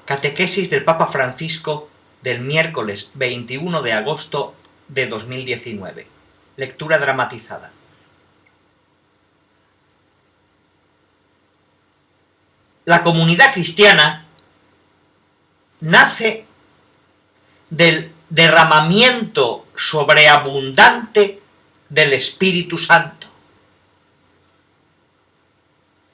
Catequesis del Papa Francisco del miércoles 21 de agosto de 2019. Lectura dramatizada. La comunidad cristiana nace del derramamiento sobreabundante del Espíritu Santo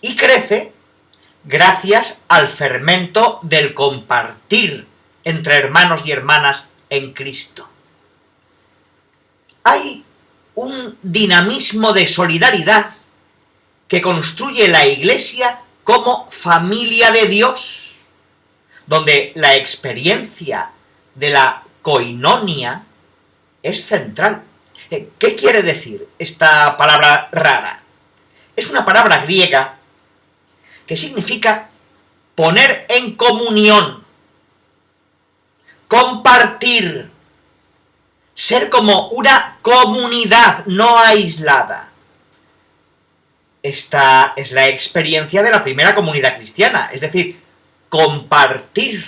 y crece gracias al fermento del compartir entre hermanos y hermanas en Cristo. Hay un dinamismo de solidaridad que construye la Iglesia como familia de Dios, donde la experiencia de la koinonia es central. ¿Qué quiere decir esta palabra rara? Es una palabra griega que significa poner en comunión, compartir, ser como una comunidad no aislada. Esta es la experiencia de la primera comunidad cristiana, es decir, compartir.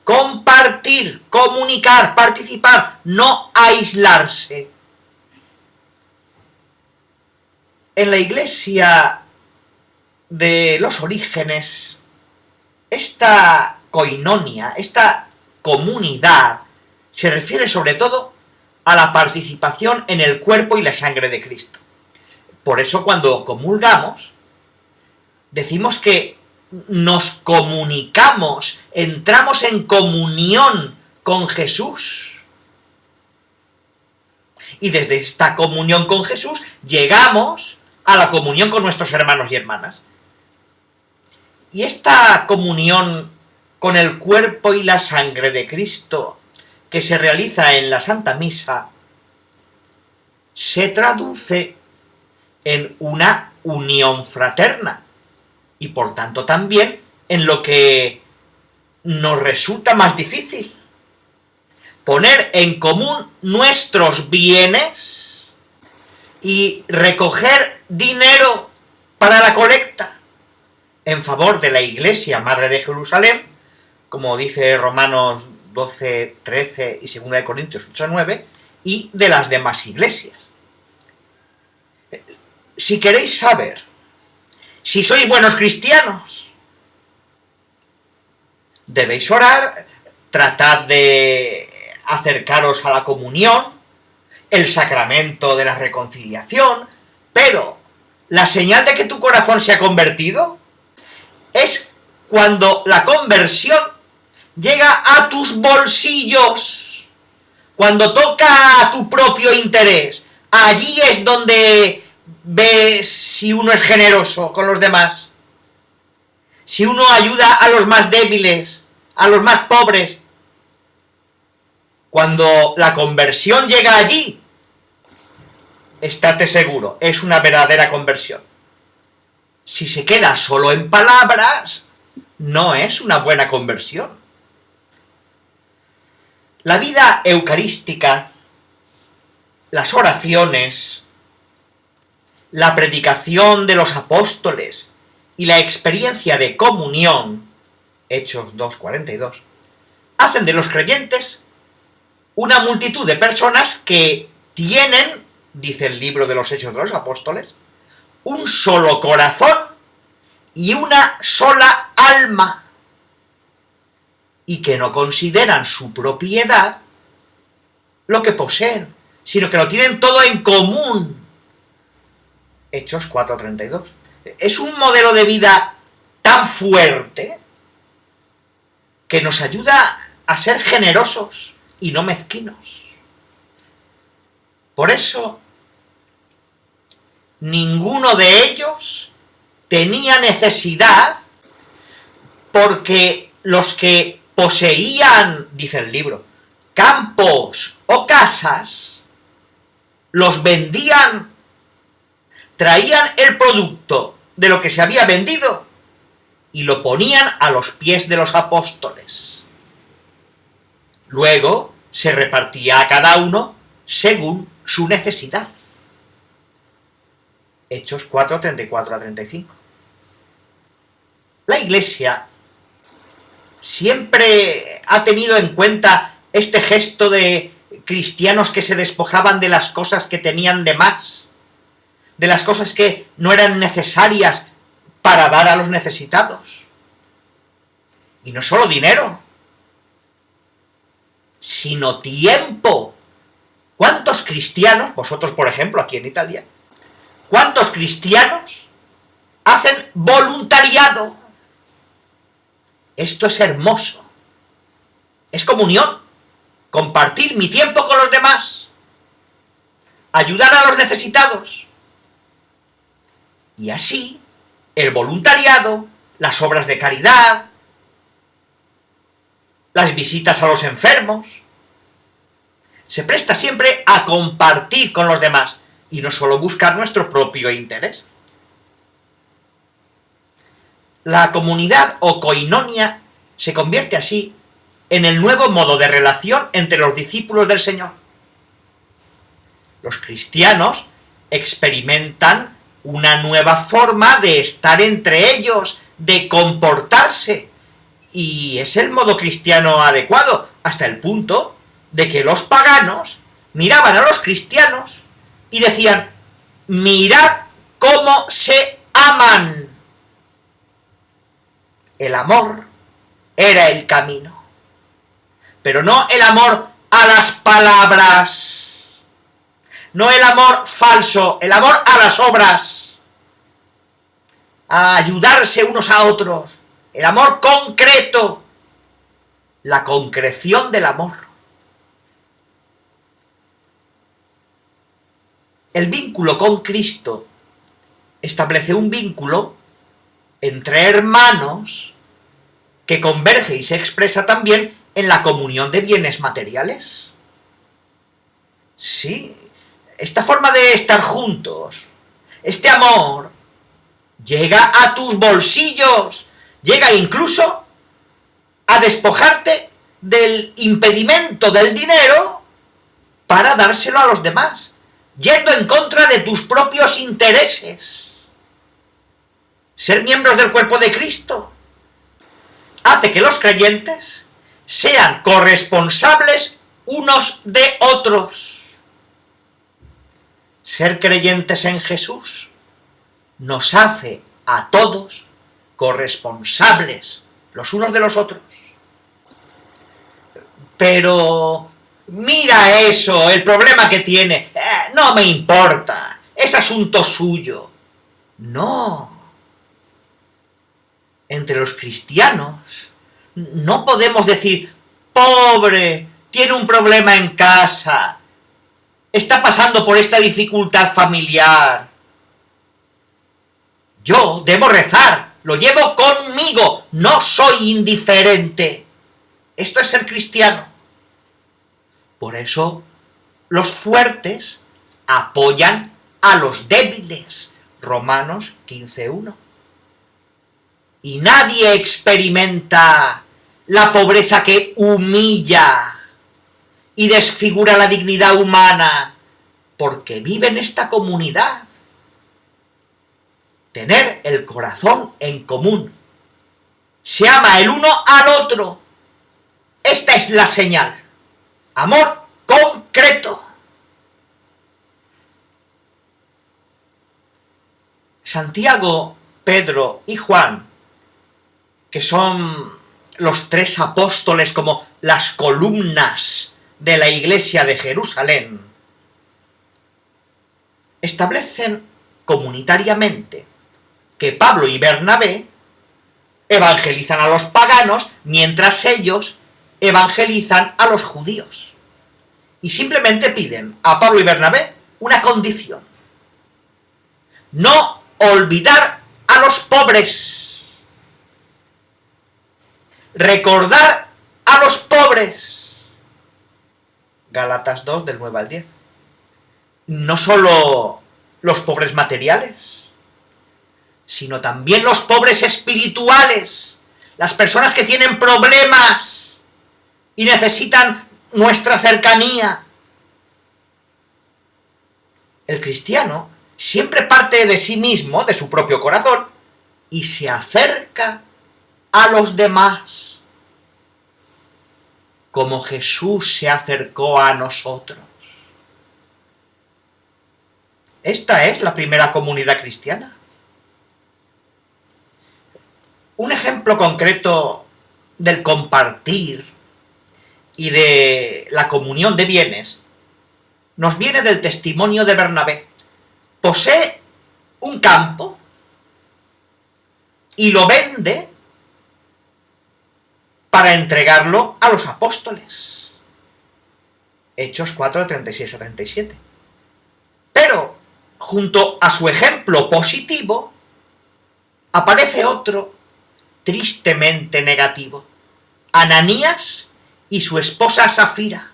Compartir, comunicar, participar, no aislarse. En la Iglesia de los orígenes, esta koinonia, esta comunidad, se refiere sobre todo a la participación en el cuerpo y la sangre de Cristo. Por eso cuando comulgamos, decimos que nos comunicamos, entramos en comunión con Jesús. Y desde esta comunión con Jesús llegamos a la comunión con nuestros hermanos y hermanas. Y esta comunión con el cuerpo y la sangre de Cristo que se realiza en la Santa Misa se traduce en una unión fraterna y por tanto también en lo que nos resulta más difícil: poner en común nuestros bienes y recoger dinero para la colecta en favor de la Iglesia Madre de Jerusalén, como dice Romanos 12, 13 y 2 de Corintios 8, 9, y de las demás iglesias. Si queréis saber si sois buenos cristianos, debéis orar, tratad de acercaros a la comunión, el sacramento de la reconciliación, pero la señal de que tu corazón se ha convertido es cuando la conversión llega a tus bolsillos, cuando toca a tu propio interés. Allí es donde ves si uno es generoso con los demás, si uno ayuda a los más débiles, a los más pobres. Cuando la conversión llega allí, estate seguro, es una verdadera conversión. Si se queda solo en palabras, no es una buena conversión. La vida eucarística, las oraciones, la predicación de los apóstoles y la experiencia de comunión, Hechos 2:42, hacen de los creyentes una multitud de personas que tienen, dice el libro de los Hechos de los Apóstoles, un solo corazón y una sola alma, y que no consideran su propiedad lo que poseen, sino que lo tienen todo en común. Hechos 4:32. Es un modelo de vida tan fuerte que nos ayuda a ser generosos y no mezquinos. Por eso, ninguno de ellos tenía necesidad, porque los que poseían, dice el libro, campos o casas, los vendían, traían el producto de lo que se había vendido y lo ponían a los pies de los apóstoles. Luego se repartía a cada uno según su necesidad. Hechos 4:34 a 35. La Iglesia siempre ha tenido en cuenta este gesto de cristianos que se despojaban de las cosas que tenían de más, de las cosas que no eran necesarias para dar a los necesitados. Y no solo dinero, sino tiempo. ¿Cuántos cristianos, vosotros por ejemplo aquí en Italia, cuántos cristianos hacen voluntariado? Esto es hermoso. Es comunión. Compartir mi tiempo con los demás. Ayudar a los necesitados. Y así, el voluntariado, las obras de caridad, las visitas a los enfermos, se presta siempre a compartir con los demás y no solo buscar nuestro propio interés. La comunidad o koinonia se convierte así en el nuevo modo de relación entre los discípulos del Señor. Los cristianos experimentan una nueva forma de estar entre ellos, de comportarse, y es el modo cristiano adecuado, hasta el punto de que los paganos miraban a los cristianos y decían: mirad cómo se aman. El amor era el camino, pero no el amor a las palabras, no el amor falso, el amor a las obras, a ayudarse unos a otros, el amor concreto, la concreción del amor. El vínculo con Cristo establece un vínculo entre hermanos que converge y se expresa también en la comunión de bienes materiales. Sí, esta forma de estar juntos, este amor, llega a tus bolsillos, llega incluso a despojarte del impedimento del dinero para dárselo a los demás, yendo en contra de tus propios intereses. Ser miembros del cuerpo de Cristo hace que los creyentes sean corresponsables unos de otros. Ser creyentes en Jesús nos hace a todos corresponsables los unos de los otros. Pero mira eso, el problema que tiene, no me importa, es asunto suyo. No. Entre los cristianos no podemos decir: pobre, tiene un problema en casa, está pasando por esta dificultad familiar. Yo debo rezar, lo llevo conmigo, no soy indiferente. Esto es ser cristiano. Por eso los fuertes apoyan a los débiles. Romanos 15:1. Y nadie experimenta la pobreza que humilla y desfigura la dignidad humana porque vive en esta comunidad. Tener el corazón en común. Se ama el uno al otro. Esta es la señal. Amor concreto. Santiago, Pedro y Juan, que son los tres apóstoles como las columnas de la iglesia de Jerusalén, establecen comunitariamente que Pablo y Bernabé evangelizan a los paganos mientras ellos evangelizan a los judíos. Y simplemente piden a Pablo y Bernabé una condición: no olvidar a los pobres. Recordar a los pobres. Gálatas 2, del 9 al 10. No solo los pobres materiales, sino también los pobres espirituales, las personas que tienen problemas y necesitan nuestra cercanía. El cristiano siempre parte de sí mismo, de su propio corazón, y se acerca a los demás. como Jesús se acercó a nosotros. Esta es la primera comunidad cristiana. Un ejemplo concreto del compartir y de la comunión de bienes nos viene del testimonio de Bernabé. Posee un campo y lo vende para entregarlo a los apóstoles. Hechos 4, 36 a 37. Pero, junto a su ejemplo positivo, aparece otro tristemente negativo: Ananías y su esposa Safira.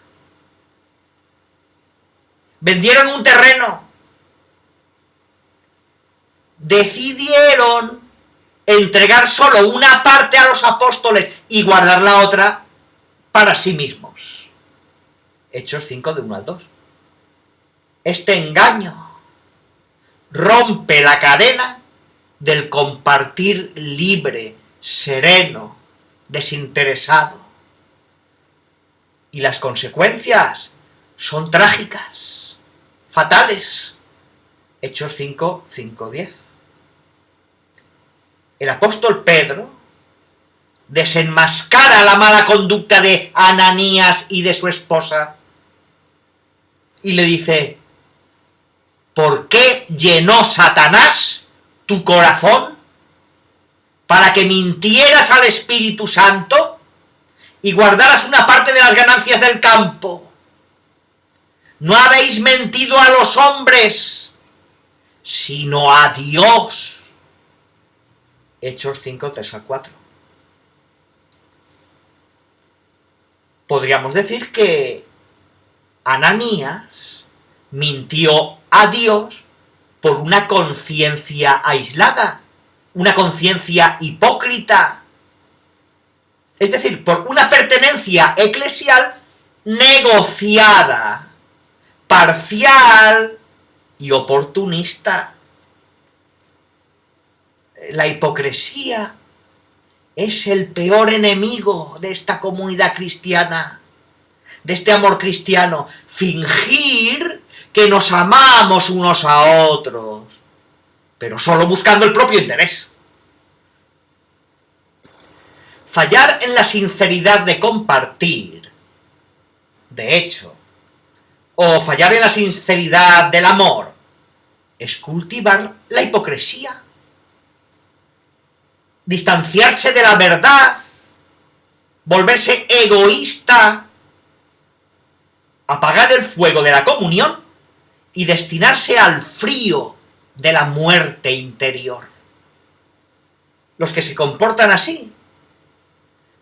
Vendieron un terreno. Decidieron entregar solo una parte a los apóstoles y guardar la otra para sí mismos. Hechos 5, de 1 al 2. Este engaño rompe la cadena del compartir libre, sereno, desinteresado. Y las consecuencias son trágicas, fatales. Hechos 5, 5, 10. El apóstol Pedro desenmascara la mala conducta de Ananías y de su esposa y le dice: ¿por qué llenó Satanás tu corazón para que mintieras al Espíritu Santo y guardaras una parte de las ganancias del campo? No habéis mentido a los hombres, sino a Dios. Hechos 5, 3 a 4. Podríamos decir que Ananías mintió a Dios por una conciencia aislada, una conciencia hipócrita. Es decir, por una pertenencia eclesial negociada, parcial y oportunista. La hipocresía es el peor enemigo de esta comunidad cristiana, de este amor cristiano. Fingir que nos amamos unos a otros, pero solo buscando el propio interés. Fallar en la sinceridad de compartir, de hecho, o fallar en la sinceridad del amor, es cultivar la hipocresía. Distanciarse de la verdad, volverse egoísta, apagar el fuego de la comunión y destinarse al frío de la muerte interior. Los que se comportan así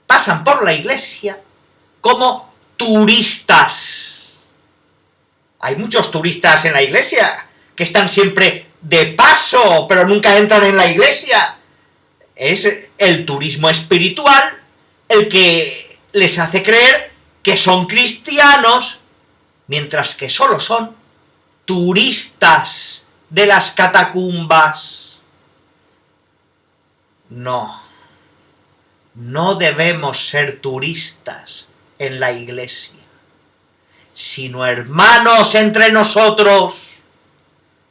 pasan por la iglesia como turistas. Hay muchos turistas en la iglesia que están siempre de paso, pero nunca entran en la iglesia. Es el turismo espiritual el que les hace creer que son cristianos, mientras que solo son turistas de las catacumbas. No debemos ser turistas en la iglesia, sino hermanos entre nosotros.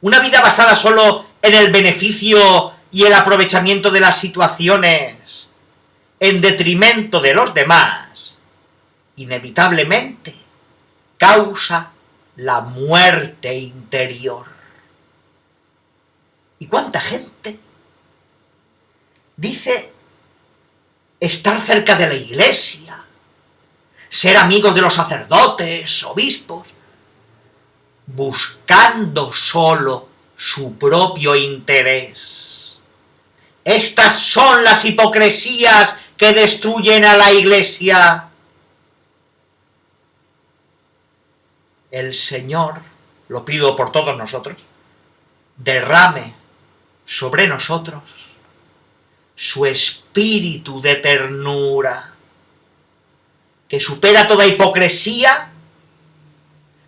Una vida basada solo en el beneficio y el aprovechamiento de las situaciones en detrimento de los demás, inevitablemente causa la muerte interior. ¿Y cuánta gente dice estar cerca de la iglesia, ser amigos de los sacerdotes, obispos, buscando solo su propio interés? Estas son las hipocresías que destruyen a la iglesia. El Señor, lo pido por todos nosotros, derrame sobre nosotros su espíritu de ternura, que supera toda hipocresía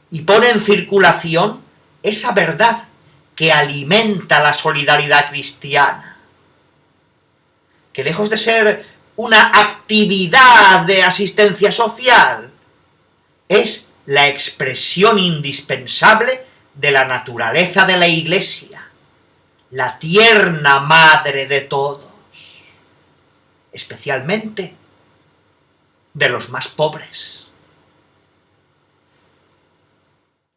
y pone en circulación esa verdad que alimenta la solidaridad cristiana. Que lejos de ser una actividad de asistencia social, es la expresión indispensable de la naturaleza de la Iglesia, la tierna madre de todos, especialmente de los más pobres.